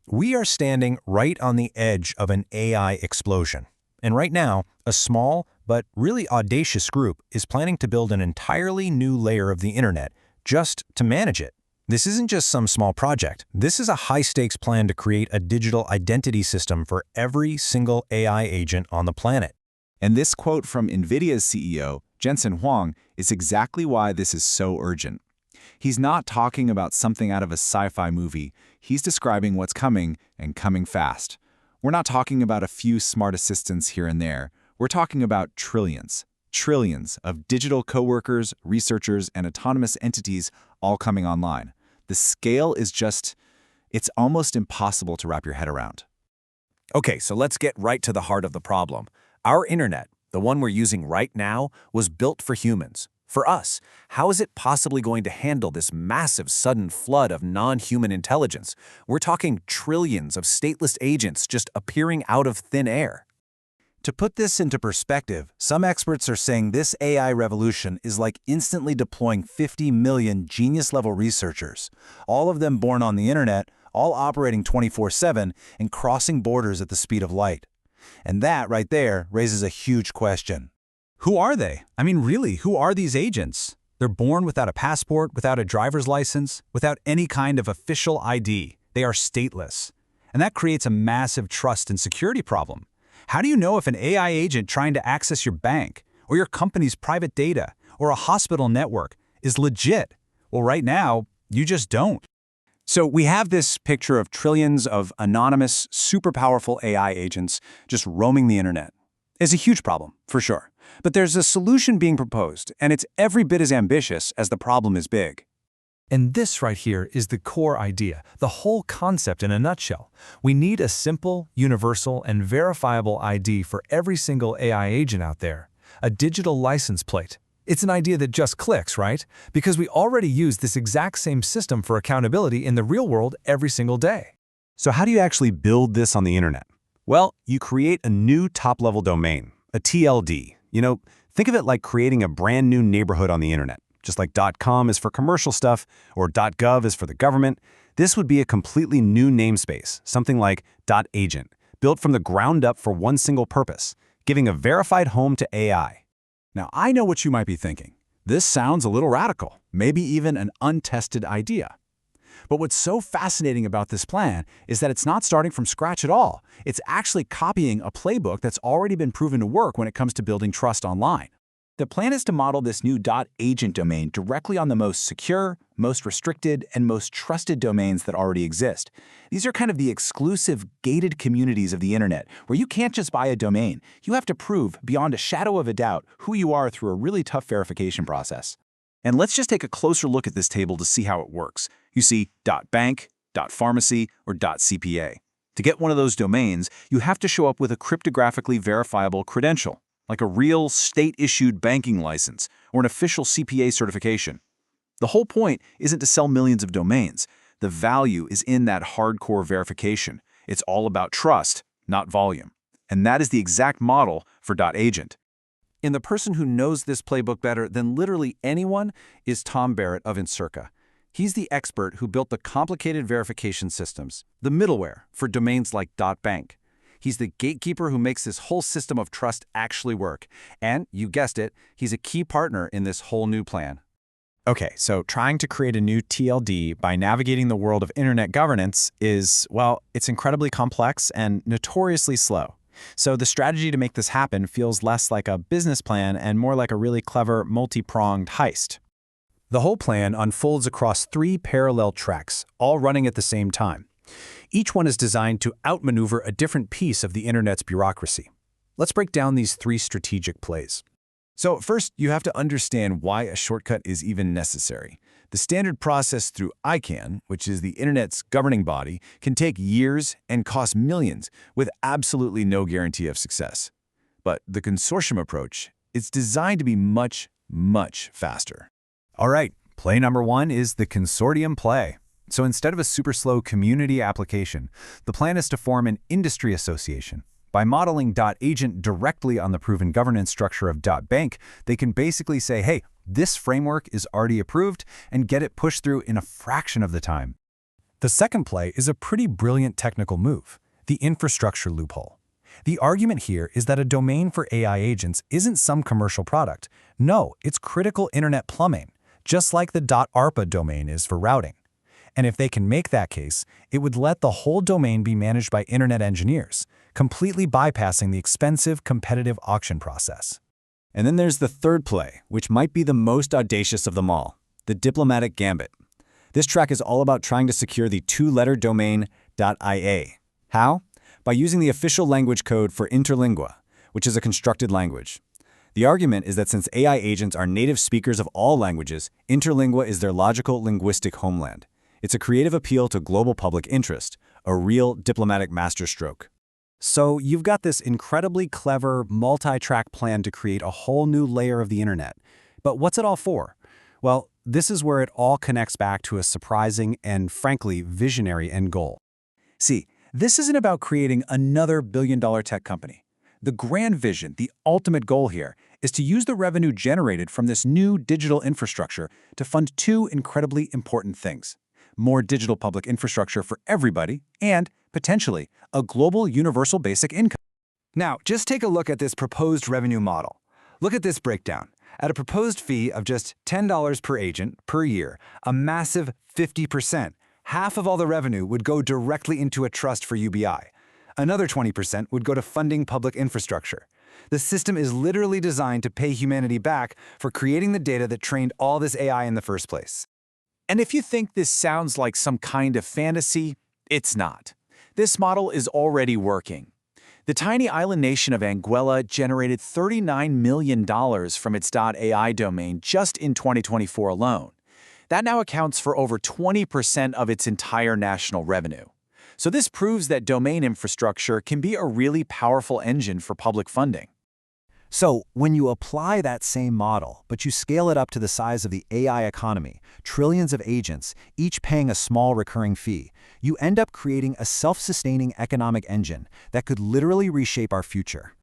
We are standing right on the edge of an AI explosion. And right now, a small but really audacious group is planning to build an entirely new layer of the internet just to manage it. This isn't just some small project. This is a high-stakes plan to create a digital identity system for every single AI agent on the planet. And this quote from NVIDIA's CEO, Jensen Huang, is exactly why this is so urgent. He's not talking about something out of a sci-fi movie. He's describing what's coming, and coming fast. We're not talking about a few smart assistants here and there. We're talking about trillions of digital coworkers, researchers, and autonomous entities all coming online. The scale is it's almost impossible to wrap your head around. Okay, so let's get right to the heart of the problem. Our internet, the one we're using right now, was built for humans. For us, how is it possibly going to handle this massive sudden flood of non-human intelligence? We're talking trillions of stateless agents just appearing out of thin air. To put this into perspective, some experts are saying this AI revolution is like instantly deploying 50 million genius-level researchers, all of them born on the internet, all operating 24/7 and crossing borders at the speed of light. And that right there raises a huge question. Who are they? I mean, really, who are these agents? They're born without a passport, without a driver's license, without any kind of official ID. They are stateless. And that creates a massive trust and security problem. How do you know if an AI agent trying to access your bank, or your company's private data, or a hospital network is legit? Well, right now, you just don't. So we have this picture of trillions of anonymous, super powerful AI agents just roaming the internet. It's a huge problem, for sure. But there's a solution being proposed, and it's every bit as ambitious as the problem is big. And this right here is the core idea, the whole concept in a nutshell. We need a simple, universal, and verifiable ID for every single AI agent out there, a digital license plate. It's an idea that just clicks, right? Because we already use this exact same system for accountability in the real world every single day. So how do you actually build this on the internet? Well, you create a new top-level domain, a TLD. Think of it like creating a brand new neighborhood on the internet. Just like .com is for commercial stuff or .gov is for the government, this would be a completely new namespace, something like .agent, built from the ground up for one single purpose, giving a verified home to AI. Now, I know what you might be thinking. This sounds a little radical, maybe even an untested idea. But what's so fascinating about this plan is that it's not starting from scratch at all. It's actually copying a playbook that's already been proven to work when it comes to building trust online. The plan is to model this new .agent domain directly on the most secure, most restricted, and most trusted domains that already exist. These are kind of the exclusive, gated communities of the internet, where you can't just buy a domain. You have to prove, beyond a shadow of a doubt, who you are through a really tough verification process. And let's just take a closer look at this table to see how it works. You see .bank, .pharmacy, or .cpa. To get one of those domains, you have to show up with a cryptographically verifiable credential, like a real state-issued banking license or an official CPA certification. The whole point isn't to sell millions of domains. The value is in that hardcore verification. It's all about trust, not volume. And that is the exact model for .agent. And the person who knows this playbook better than literally anyone is Tom Barrett of Encirca. He's the expert who built the complicated verification systems, the middleware for domains like .bank. He's the gatekeeper who makes this whole system of trust actually work. And, you guessed it, he's a key partner in this whole new plan. Okay, so trying to create a new TLD by navigating the world of internet governance is, well, it's incredibly complex and notoriously slow. So the strategy to make this happen feels less like a business plan and more like a really clever, multi-pronged heist. The whole plan unfolds across 3 parallel tracks, all running at the same time. Each one is designed to outmaneuver a different piece of the internet's bureaucracy. Let's break down these 3 strategic plays. So first, you have to understand why a shortcut is even necessary. The standard process through ICANN, which is the internet's governing body, can take years and cost millions with absolutely no guarantee of success. But the consortium approach is designed to be much, much faster. All right, play number 1 is the consortium play. So instead of a super slow community application, the plan is to form an industry association. By modeling .agent directly on the proven governance structure of .bank, they can basically say, hey, this framework is already approved, and get it pushed through in a fraction of the time. The second play is a pretty brilliant technical move, the infrastructure loophole. The argument here is that a domain for AI agents isn't some commercial product. No, it's critical internet plumbing, just like the .arpa domain is for routing. And if they can make that case, it would let the whole domain be managed by internet engineers, completely bypassing the expensive competitive auction process. And then there's the third play, which might be the most audacious of them all, the diplomatic gambit. This track is all about trying to secure the two-letter domain .ia. How? By using the official language code for Interlingua, which is a constructed language. The argument is that since AI agents are native speakers of all languages, Interlingua is their logical linguistic homeland. It's a creative appeal to global public interest, a real diplomatic masterstroke. So you've got this incredibly clever, multi-track plan to create a whole new layer of the internet. But what's it all for? Well, this is where it all connects back to a surprising and, frankly, visionary end goal. See, this isn't about creating another billion-dollar tech company. The grand vision, the ultimate goal here, is to use the revenue generated from this new digital infrastructure to fund two incredibly important things: more digital public infrastructure for everybody, and, potentially, a global universal basic income. Now, just take a look at this proposed revenue model. Look at this breakdown. At a proposed fee of just $10 per agent per year, a massive 50%, half of all the revenue would go directly into a trust for UBI. Another 20% would go to funding public infrastructure. The system is literally designed to pay humanity back for creating the data that trained all this AI in the first place. And if you think this sounds like some kind of fantasy, it's not. This model is already working. The tiny island nation of Anguilla generated $39 million from its .ai domain just in 2024 alone. That now accounts for over 20% of its entire national revenue. So this proves that domain infrastructure can be a really powerful engine for public funding. So, when you apply that same model, but you scale it up to the size of the AI economy, trillions of agents, each paying a small recurring fee, you end up creating a self-sustaining economic engine that could literally reshape our future.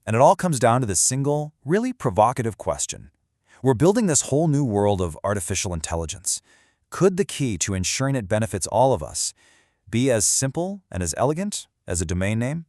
And it all comes down to this single, really provocative question. We're building this whole new world of artificial intelligence. Could the key to ensuring it benefits all of us be as simple and as elegant as a domain name?